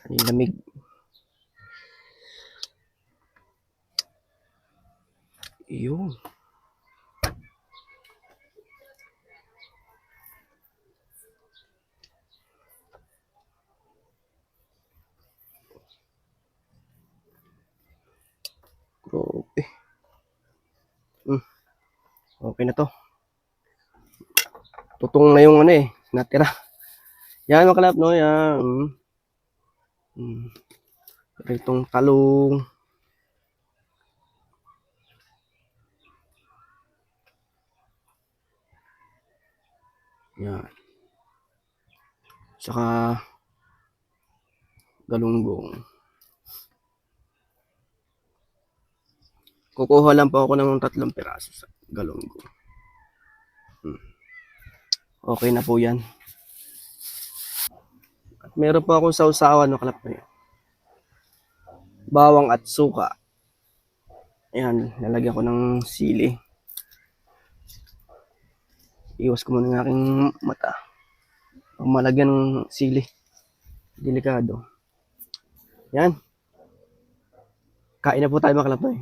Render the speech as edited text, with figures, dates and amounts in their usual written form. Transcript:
Ang lamig. Yun. Grabe. Okay na to. Tutong na yung ano eh, natira. Yan mga kalap, no? Yan. Itong talong. Yan. Saka galunggong. Kukuha lang po ako ng 3 piraso sa galunggong. Okay na po yan. At meron po akong sausawan, no, kalap na yan. Bawang at suka. Ayan, lalagyan ko ng sili. Iwas ko muna ng aking mata. Pag malagyan ng sili, delikado. Yan. Kain na po tayo mga kalap na